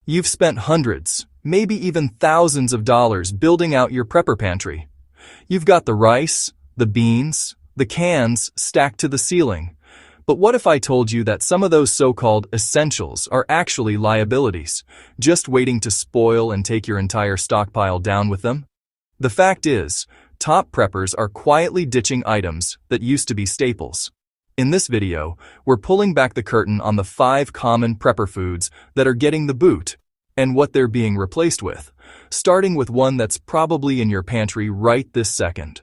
You've spent hundreds, maybe even thousands of dollars building out your prepper pantry. You've got the rice, the beans, the cans stacked to the ceiling. But what if I told you that some of those so-called essentials are actually liabilities, just waiting to spoil and take your entire stockpile down with them? The fact is, top preppers are quietly ditching items that used to be staples. In this video, we're pulling back the curtain on the 5 common prepper foods that are getting the boot and what they're being replaced with, starting with one that's probably in your pantry right this second.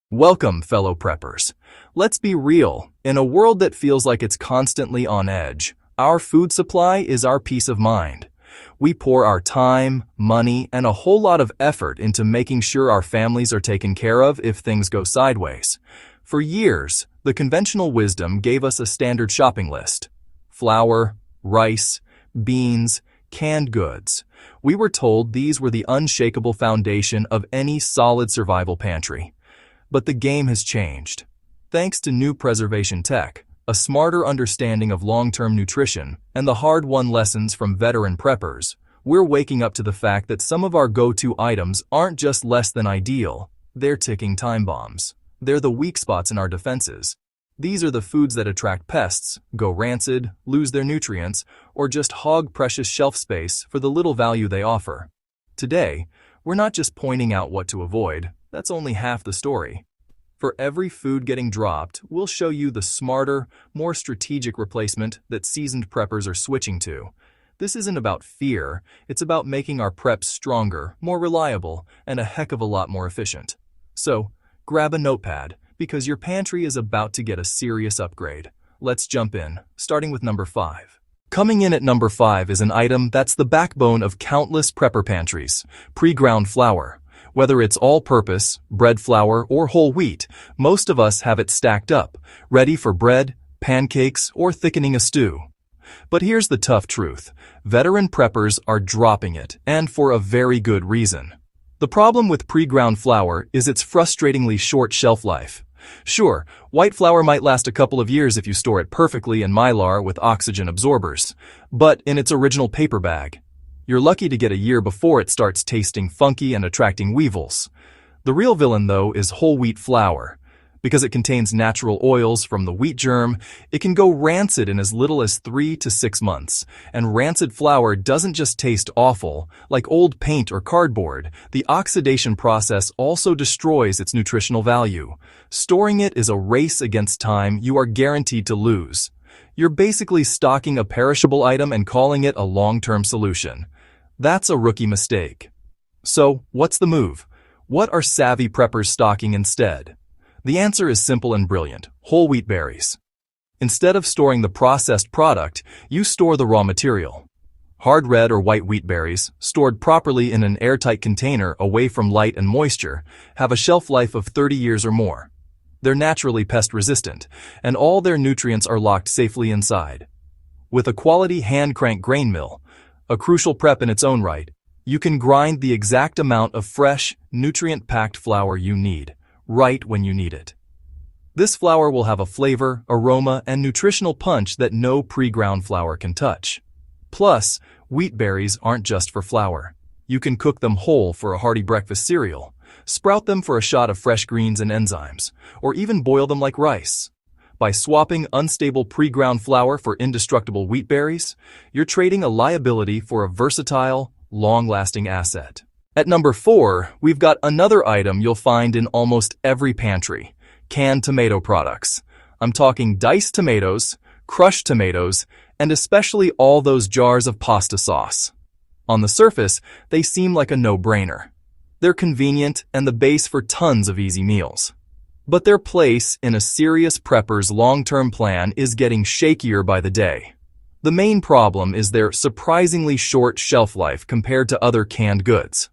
Welcome, fellow preppers. Let's be real. In a world that feels like it's constantly on edge, our food supply is our peace of mind. We pour our time, money, and a whole lot of effort into making sure our families are taken care of if things go sideways. For years, the conventional wisdom gave us a standard shopping list: flour, rice, beans, canned goods. We were told these were the unshakable foundation of any solid survival pantry. But the game has changed. Thanks to new preservation tech, a smarter understanding of long-term nutrition, and the hard-won lessons from veteran preppers, we're waking up to the fact that some of our go-to items aren't just less than ideal, they're ticking time bombs. They're the weak spots in our defenses. These are the foods that attract pests, go rancid, lose their nutrients, or just hog precious shelf space for the little value they offer. Today, we're not just pointing out what to avoid. That's only half the story. For every food getting dropped, we'll show you the smarter, more strategic replacement that seasoned preppers are switching to. This isn't about fear, it's about making our preps stronger, more reliable, and a heck of a lot more efficient. So, grab a notepad, because your pantry is about to get a serious upgrade. Let's jump in, starting with number 5. Coming in at number 5 is an item that's the backbone of countless prepper pantries: pre-ground flour. Whether it's all-purpose, bread flour, or whole wheat, most of us have it stacked up, ready for bread, pancakes, or thickening a stew. But here's the tough truth: veteran preppers are dropping it, and for a very good reason. The problem with pre-ground flour is its frustratingly short shelf life. Sure, white flour might last a couple of years if you store it perfectly in Mylar with oxygen absorbers, but in its original paper bag, you're lucky to get a year before it starts tasting funky and attracting weevils. The real villain, though, is whole wheat flour. Because it contains natural oils from the wheat germ, it can go rancid in as little as 3 to 6 months. And rancid flour doesn't just taste awful, like old paint or cardboard. The oxidation process also destroys its nutritional value. Storing it is a race against time you are guaranteed to lose. You're basically stocking a perishable item and calling it a long-term solution. That's a rookie mistake. So, what's the move? What are savvy preppers stocking instead? The answer is simple and brilliant: whole wheat berries. Instead of storing the processed product, you store the raw material. Hard red or white wheat berries, stored properly in an airtight container away from light and moisture, have a shelf life of 30 years or more. They're naturally pest-resistant, and all their nutrients are locked safely inside. With a quality hand-crank grain mill, a crucial prep in its own right, you can grind the exact amount of fresh, nutrient-packed flour you need, right when you need it. This flour will have a flavor, aroma, and nutritional punch that no pre-ground flour can touch. Plus, wheat berries aren't just for flour. You can cook them whole for a hearty breakfast cereal, sprout them for a shot of fresh greens and enzymes, or even boil them like rice. By swapping unstable pre-ground flour for indestructible wheat berries, you're trading a liability for a versatile, long-lasting asset. At number 4, we've got another item you'll find in almost every pantry: canned tomato products. I'm talking diced tomatoes, crushed tomatoes, and especially all those jars of pasta sauce. On the surface, they seem like a no-brainer. They're convenient and the base for tons of easy meals. But their place in a serious prepper's long-term plan is getting shakier by the day. The main problem is their surprisingly short shelf life compared to other canned goods.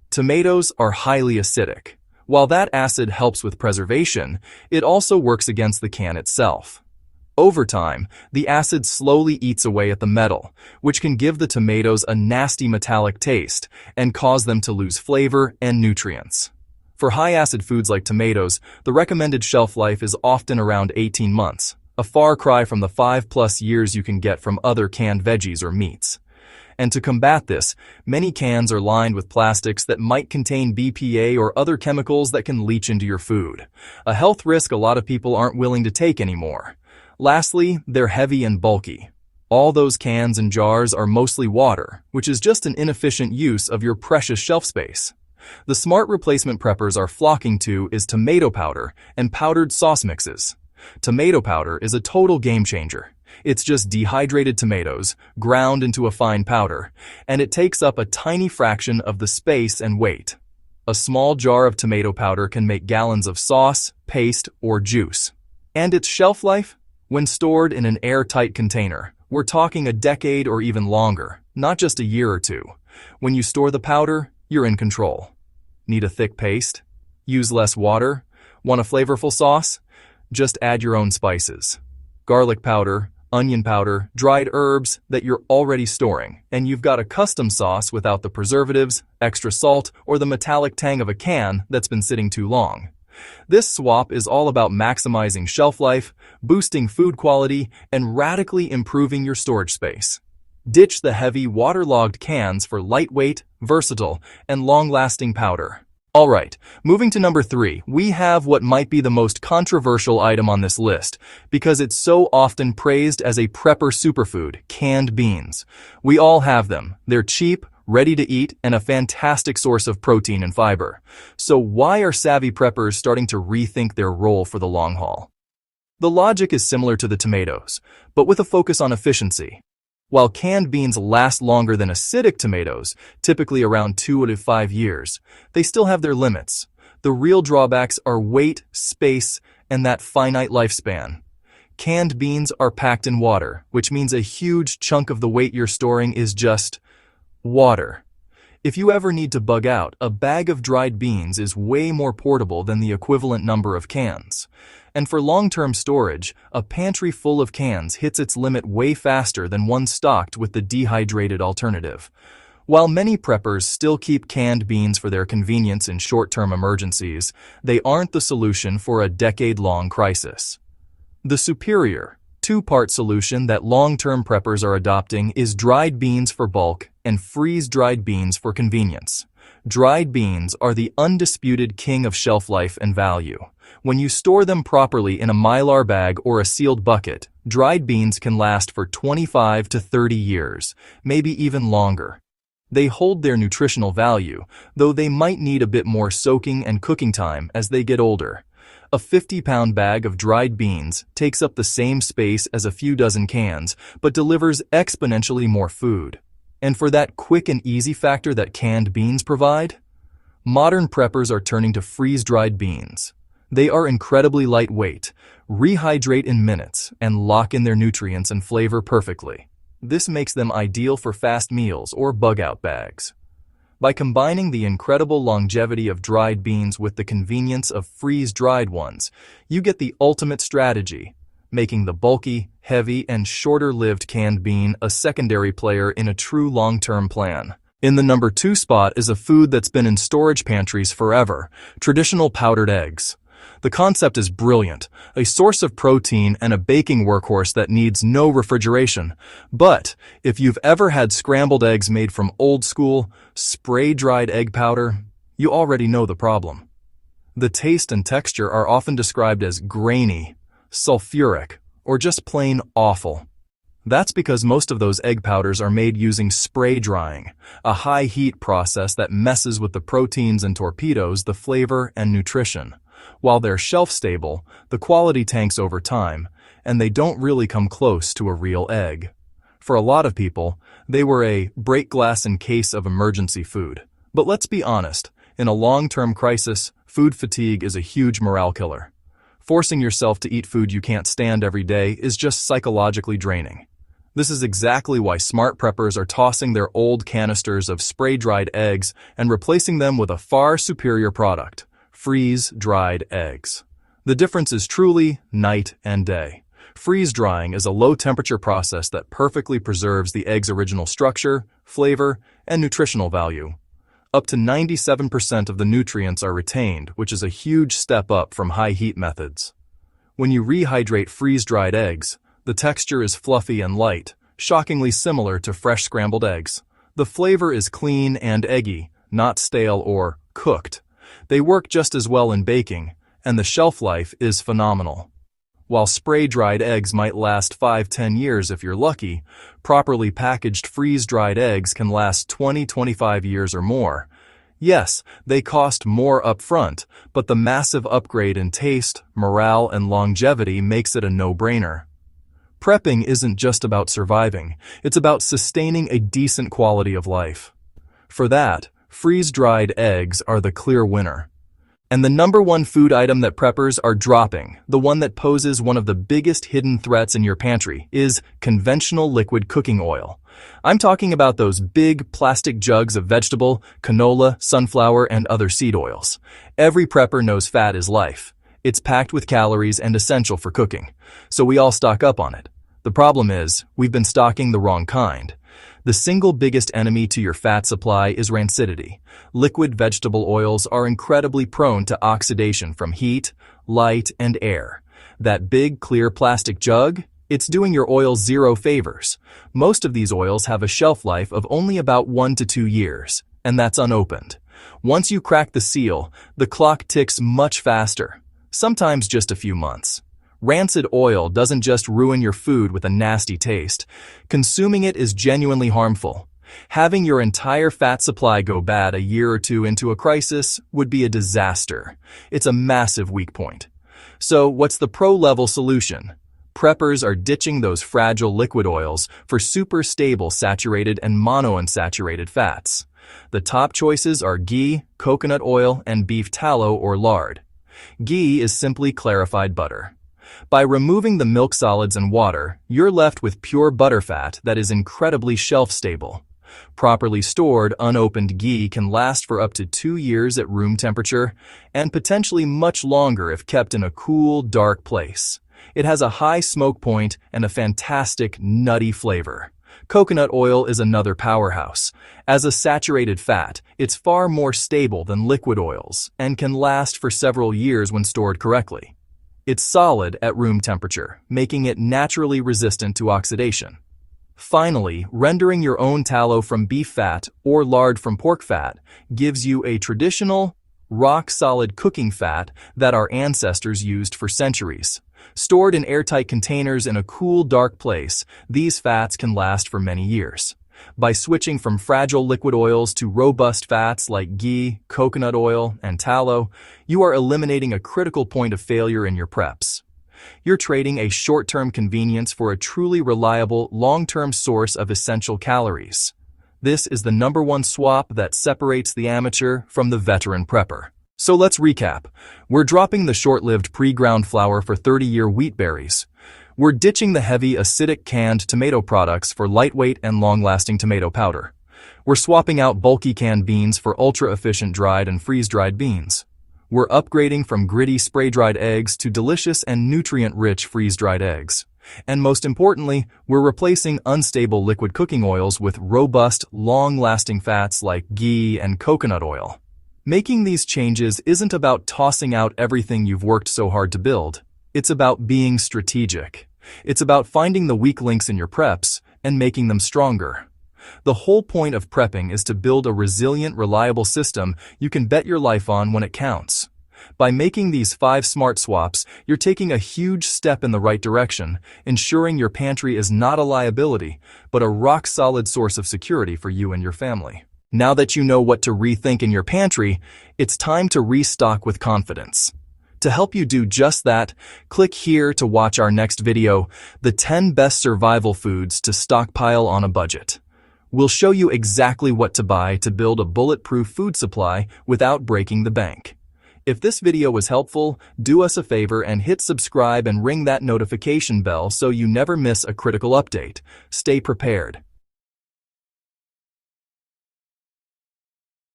Tomatoes are highly acidic. While that acid helps with preservation, it also works against the can itself. Over time, the acid slowly eats away at the metal, which can give the tomatoes a nasty metallic taste and cause them to lose flavor and nutrients. For high-acid foods like tomatoes, the recommended shelf life is often around 18 months, a far cry from the 5+ years you can get from other canned veggies or meats. And to combat this, many cans are lined with plastics that might contain BPA or other chemicals that can leach into your food, a health risk a lot of people aren't willing to take anymore. Lastly, they're heavy and bulky. All those cans and jars are mostly water, which is just an inefficient use of your precious shelf space. The smart replacement preppers are flocking to is tomato powder and powdered sauce mixes. Tomato powder is a total game changer. It's just dehydrated tomatoes, ground into a fine powder, and it takes up a tiny fraction of the space and weight. A small jar of tomato powder can make gallons of sauce, paste, or juice. And its shelf life? When stored in an airtight container, we're talking a decade or even longer, not just a year or two. When you store the powder, you're in control. Need a thick paste? Use less water? Want a flavorful sauce? Just add your own spices. Garlic powder, onion powder, dried herbs that you're already storing, and you've got a custom sauce without the preservatives, extra salt, or the metallic tang of a can that's been sitting too long. This swap is all about maximizing shelf life, boosting food quality, and radically improving your storage space. Ditch the heavy, waterlogged cans for lightweight, versatile, and long-lasting powder. Alright, moving to number 3, we have what might be the most controversial item on this list, because it's so often praised as a prepper superfood, canned beans. We all have them. They're cheap, ready to eat, and a fantastic source of protein and fiber. So why are savvy preppers starting to rethink their role for the long haul? The logic is similar to the tomatoes, but with a focus on efficiency. While canned beans last longer than acidic tomatoes, typically around 2 to 5 years, they still have their limits. The real drawbacks are weight, space, and that finite lifespan. Canned beans are packed in water, which means a huge chunk of the weight you're storing is just water. If you ever need to bug out, a bag of dried beans is way more portable than the equivalent number of cans. And for long-term storage, a pantry full of cans hits its limit way faster than one stocked with the dehydrated alternative. While many preppers still keep canned beans for their convenience in short-term emergencies, they aren't the solution for a decade-long crisis. The superior, two-part solution that long-term preppers are adopting is dried beans for bulk and freeze-dried beans for convenience. Dried beans are the undisputed king of shelf life and value. When you store them properly in a Mylar bag or a sealed bucket, dried beans can last for 25 to 30 years, maybe even longer. They hold their nutritional value, though they might need a bit more soaking and cooking time as they get older. A 50-pound bag of dried beans takes up the same space as a few dozen cans, but delivers exponentially more food. And for that quick and easy factor that canned beans provide, modern preppers are turning to freeze-dried beans. They are incredibly lightweight, rehydrate in minutes, and lock in their nutrients and flavor perfectly. This makes them ideal for fast meals or bug-out bags. By combining the incredible longevity of dried beans with the convenience of freeze-dried ones, you get the ultimate strategy, making the bulky, heavy, and shorter-lived canned bean a secondary player in a true long-term plan. In the number 2 spot is a food that's been in storage pantries forever: traditional powdered eggs. The concept is brilliant, a source of protein and a baking workhorse that needs no refrigeration. But if you've ever had scrambled eggs made from old-school, spray-dried egg powder, you already know the problem. The taste and texture are often described as grainy, sulfuric, or just plain awful. That's because most of those egg powders are made using spray drying, a high-heat process that messes with the proteins and torpedoes the flavor and nutrition. While they're shelf-stable, the quality tanks over time, and they don't really come close to a real egg. For a lot of people, they were a break glass in case of emergency food. But let's be honest, in a long-term crisis, food fatigue is a huge morale killer. Forcing yourself to eat food you can't stand every day is just psychologically draining. This is exactly why smart preppers are tossing their old canisters of spray-dried eggs and replacing them with a far superior product: freeze-dried eggs. The difference is truly night and day. Freeze-drying is a low-temperature process that perfectly preserves the egg's original structure, flavor, and nutritional value. Up to 97% of the nutrients are retained, which is a huge step up from high heat methods. When you rehydrate freeze-dried eggs, the texture is fluffy and light, shockingly similar to fresh scrambled eggs. The flavor is clean and eggy, not stale or cooked. They work just as well in baking, and the shelf life is phenomenal. While spray-dried eggs might last 5–10 years if you're lucky, properly packaged freeze-dried eggs can last 20–25 years or more. Yes, they cost more upfront, but the massive upgrade in taste, morale, and longevity makes it a no-brainer. Prepping isn't just about surviving, it's about sustaining a decent quality of life. For that, freeze-dried eggs are the clear winner. And the number one food item that preppers are dropping, the one that poses one of the biggest hidden threats in your pantry, is conventional liquid cooking oil. I'm talking about those big plastic jugs of vegetable, canola, sunflower, and other seed oils. Every prepper knows fat is life. It's packed with calories and essential for cooking, so we all stock up on it. The problem is, we've been stocking the wrong kind. The single biggest enemy to your fat supply is rancidity. Liquid vegetable oils are incredibly prone to oxidation from heat, light, and air. That big, clear plastic jug? It's doing your oil zero favors. Most of these oils have a shelf life of only about 1 to 2 years, and that's unopened. Once you crack the seal, the clock ticks much faster, sometimes just a few months. Rancid oil doesn't just ruin your food with a nasty taste. Consuming it is genuinely harmful. Having your entire fat supply go bad a year or two into a crisis would be a disaster. It's a massive weak point. So what's the pro-level solution? Preppers are ditching those fragile liquid oils for super stable saturated and monounsaturated fats. The top choices are ghee, coconut oil, and beef tallow or lard. Ghee is simply clarified butter. By removing the milk solids and water, you're left with pure butterfat that is incredibly shelf-stable. Properly stored, unopened ghee can last for up to 2 years at room temperature, and potentially much longer if kept in a cool, dark place. It has a high smoke point and a fantastic, nutty flavor. Coconut oil is another powerhouse. As a saturated fat, it's far more stable than liquid oils and can last for several years when stored correctly. It's solid at room temperature, making it naturally resistant to oxidation. Finally, rendering your own tallow from beef fat or lard from pork fat gives you a traditional, rock-solid cooking fat that our ancestors used for centuries. Stored in airtight containers in a cool, dark place, these fats can last for many years. By switching from fragile liquid oils to robust fats like ghee, coconut oil, and tallow, you are eliminating a critical point of failure in your preps. You're trading a short-term convenience for a truly reliable, long-term source of essential calories. This is the number one swap that separates the amateur from the veteran prepper. So let's recap. We're dropping the short-lived pre-ground flour for 30-year wheat berries. We're ditching the heavy, acidic canned tomato products for lightweight and long-lasting tomato powder. We're swapping out bulky canned beans for ultra-efficient dried and freeze-dried beans. We're upgrading from gritty spray-dried eggs to delicious and nutrient-rich freeze-dried eggs. And most importantly, we're replacing unstable liquid cooking oils with robust, long-lasting fats like ghee and coconut oil. Making these changes isn't about tossing out everything you've worked so hard to build. It's about being strategic. It's about finding the weak links in your preps and making them stronger. The whole point of prepping is to build a resilient, reliable system you can bet your life on when it counts. By making these 5 smart swaps, you're taking a huge step in the right direction, ensuring your pantry is not a liability, but a rock-solid source of security for you and your family. Now that you know what to rethink in your pantry, it's time to restock with confidence. To help you do just that, click here to watch our next video, the 10 best survival foods to stockpile on a budget. We'll show you exactly what to buy to build a bulletproof food supply without breaking the bank. If this video was helpful, do us a favor and hit subscribe and ring that notification bell so you never miss a critical update. Stay prepared.